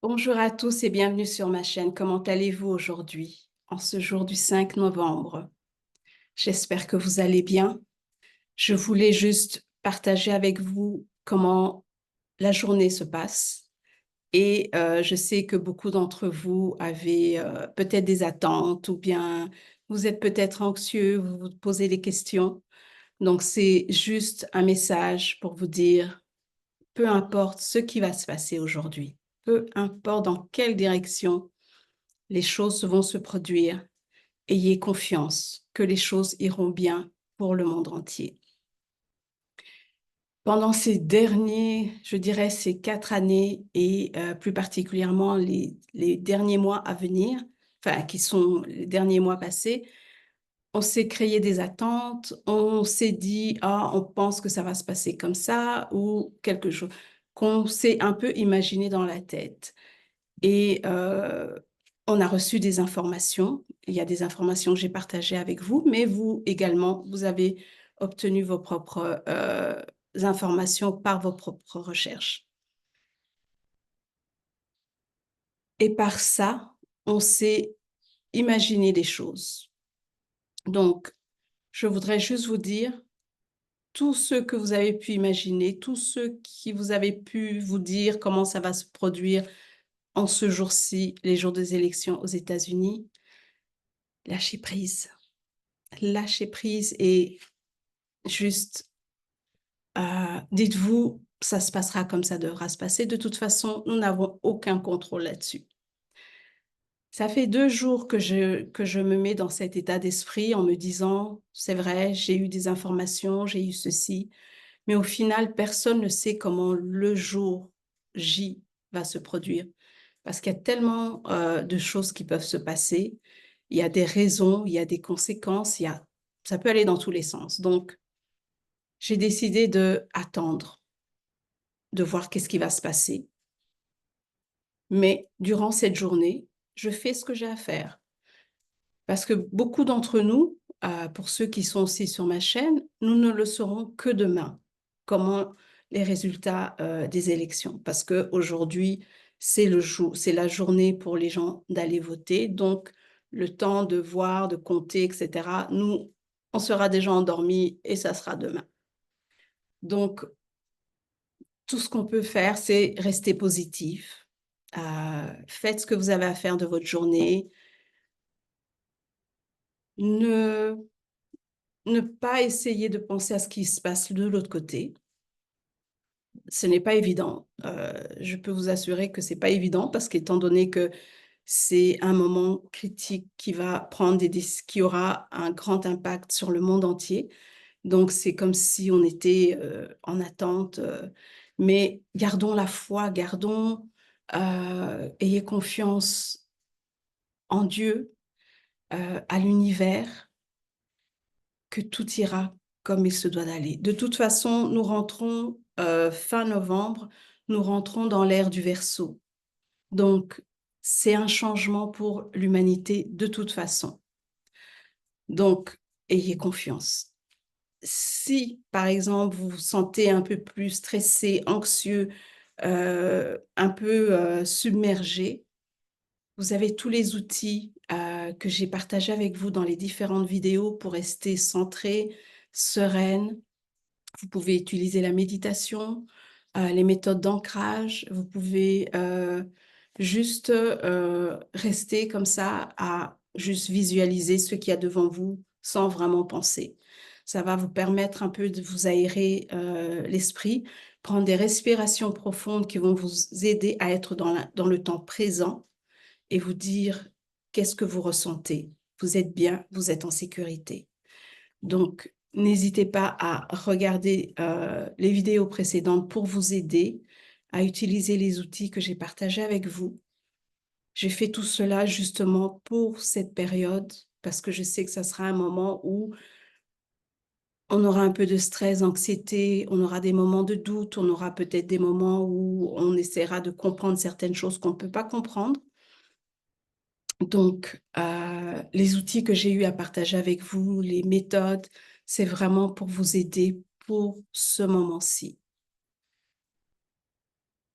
Bonjour à tous et bienvenue sur ma chaîne. Comment allez-vous aujourd'hui, en ce jour du 5 novembre? J'espère que vous allez bien. Je voulais juste partager avec vous comment la journée se passe. Et je sais que beaucoup d'entre vous avez peut-être des attentes ou bien vous êtes peut-être anxieux, vous vous posez des questions. Donc, c'est juste un message pour vous dire, peu importe ce qui va se passer aujourd'hui, peu importe dans quelle direction les choses vont se produire. Ayez confiance que les choses iront bien pour le monde entier. Pendant ces derniers, je dirais ces 4 années et plus particulièrement les derniers mois à venir, enfin qui sont les derniers mois passés, on s'est créé des attentes, on s'est dit, ah, on pense que ça va se passer comme ça ou quelque chose qu'on s'est un peu imaginé dans la tête. Et on a reçu des informations. Il y a des informations que j'ai partagées avec vous, mais vous également, vous avez obtenu vos propres informations par vos propres recherches. Et par ça, on s'est imaginé des choses. Donc, je voudrais juste vous dire, tout ce que vous avez pu imaginer, tout ce qui vous avez pu vous dire comment ça va se produire en ce jour-ci, les jours des élections aux États-Unis, lâchez prise. Lâchez prise et juste dites-vous, ça se passera comme ça devra se passer. De toute façon, nous n'avons aucun contrôle là-dessus. Ça fait 2 jours que je me mets dans cet état d'esprit en me disant, c'est vrai, j'ai eu des informations, j'ai eu ceci, mais au final, personne ne sait comment le jour J va se produire. Parce qu'il y a tellement de choses qui peuvent se passer, il y a des raisons, il y a des conséquences, ça peut aller dans tous les sens. Donc, j'ai décidé de attendre, de voir qu'est-ce qui va se passer. Mais durant cette journée, je fais ce que j'ai à faire. Parce que beaucoup d'entre nous, pour ceux qui sont aussi sur ma chaîne, nous ne le saurons que demain. Comment les résultats des élections. Parce qu'aujourd'hui, c'est le jour, c'est la journée pour les gens d'aller voter. Donc, le temps de voir, de compter, etc., nous, on sera déjà endormis et ça sera demain. Donc, tout ce qu'on peut faire, c'est rester positif. Faites ce que vous avez à faire de votre journée. Ne, ne pas essayer de penser à ce qui se passe de l'autre côté. Ce n'est pas évident. Je peux vous assurer que c'est pas évident parce qu'étant donné que c'est un moment critique qui va prendre qui aura un grand impact sur le monde entier. Donc, c'est comme si on était en attente. Mais gardons la foi, ayez confiance en Dieu, à l'univers, que tout ira comme il se doit d'aller. De toute façon, nous rentrons fin novembre, nous rentrons dans l'ère du Verseau. Donc, c'est un changement pour l'humanité de toute façon. Donc, ayez confiance. Si, par exemple, vous vous sentez un peu plus stressé, anxieux, un peu submergé, vous avez tous les outils que j'ai partagés avec vous dans les différentes vidéos pour rester centré, sereine. Vous pouvez utiliser la méditation, les méthodes d'ancrage. Vous pouvez juste rester comme ça à juste visualiser ce qu'il y a devant vous sans vraiment penser. Ça va vous permettre un peu de vous aérer l'esprit, prendre des respirations profondes qui vont vous aider à être dans le temps présent et vous dire qu'est-ce que vous ressentez. Vous êtes bien, vous êtes en sécurité. Donc, n'hésitez pas à regarder les vidéos précédentes pour vous aider à utiliser les outils que j'ai partagés avec vous. J'ai fait tout cela justement pour cette période parce que je sais que ça sera un moment où on aura un peu de stress, anxiété, on aura des moments de doute, on aura peut-être des moments où on essaiera de comprendre certaines choses qu'on ne peut pas comprendre. Donc, les outils que j'ai eu à partager avec vous, les méthodes, c'est vraiment pour vous aider pour ce moment-ci.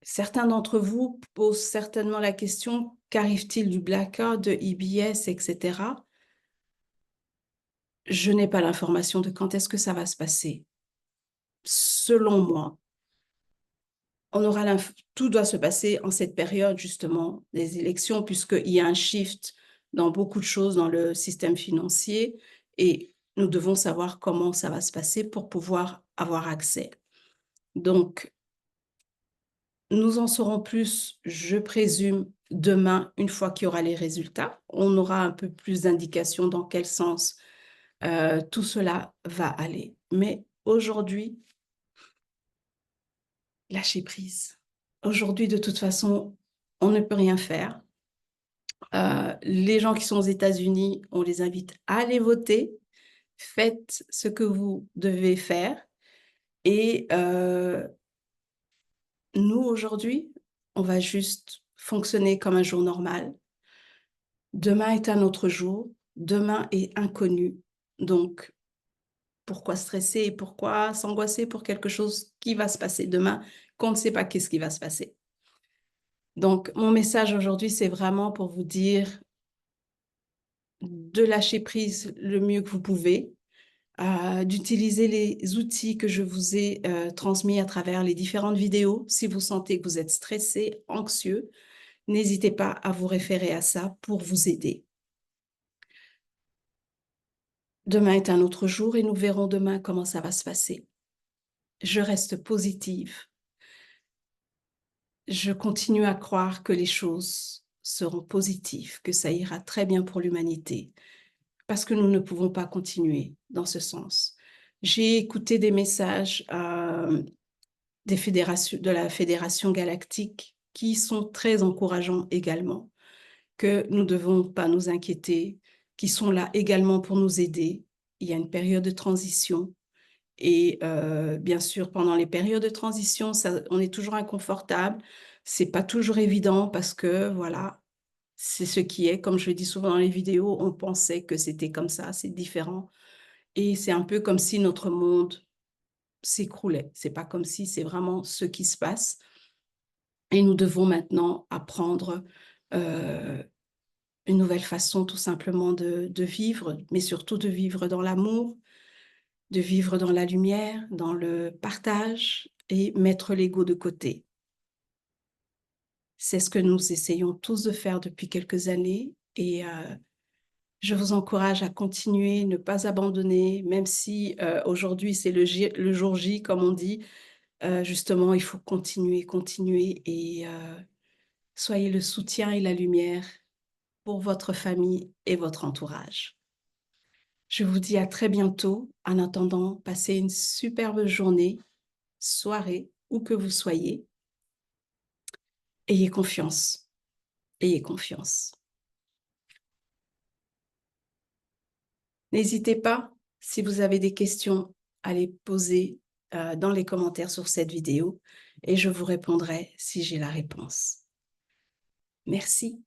Certains d'entre vous posent certainement la question, qu'arrive-t-il du blackout, de IBS, etc. Je n'ai pas l'information de quand est-ce que ça va se passer. Selon moi, tout doit se passer en cette période justement des élections, puisqu'il y a un shift dans beaucoup de choses dans le système financier et nous devons savoir comment ça va se passer pour pouvoir avoir accès. Donc, nous en saurons plus, je présume, demain, une fois qu'il y aura les résultats. On aura un peu plus d'indications dans quel sens tout cela va aller. Mais aujourd'hui, lâchez prise. Aujourd'hui, de toute façon, on ne peut rien faire. Les gens qui sont aux États-Unis, on les invite à aller voter. Faites ce que vous devez faire. Et nous, aujourd'hui, on va juste fonctionner comme un jour normal. Demain est un autre jour. Demain est inconnu. Donc, pourquoi stresser et pourquoi s'angoisser pour quelque chose qui va se passer demain, qu'on ne sait pas qu'est-ce qui va se passer. Donc, mon message aujourd'hui, c'est vraiment pour vous dire de lâcher prise le mieux que vous pouvez, d'utiliser les outils que je vous ai transmis à travers les différentes vidéos. Si vous sentez que vous êtes stressé, anxieux, n'hésitez pas à vous référer à ça pour vous aider. Demain est un autre jour et nous verrons demain comment ça va se passer. Je reste positive. Je continue à croire que les choses seront positives, que ça ira très bien pour l'humanité, parce que nous ne pouvons pas continuer dans ce sens. J'ai écouté des messages de la Fédération galactique qui sont très encourageants également, que nous ne devons pas nous inquiéter, qui sont là également pour nous aider. Il y a une période de transition. Et bien sûr, pendant les périodes de transition, on est toujours inconfortable. C'est pas toujours évident parce que, voilà, c'est ce qui est. Comme je le dis souvent dans les vidéos, on pensait que c'était comme ça, c'est différent. Et c'est un peu comme si notre monde s'écroulait. C'est pas comme si, c'est vraiment ce qui se passe. Et nous devons maintenant apprendre une nouvelle façon tout simplement de vivre, mais surtout de vivre dans l'amour, de vivre dans la lumière, dans le partage et mettre l'ego de côté. C'est ce que nous essayons tous de faire depuis quelques années et je vous encourage à continuer, ne pas abandonner, même si aujourd'hui c'est le jour J, comme on dit. Justement, il faut continuer, continuer et soyez le soutien et la lumière pour votre famille et votre entourage. Je vous dis à très bientôt. En attendant, passez une superbe journée, soirée, où que vous soyez. Ayez confiance. Ayez confiance. N'hésitez pas, si vous avez des questions, à les poser dans les commentaires sur cette vidéo et je vous répondrai si j'ai la réponse. Merci.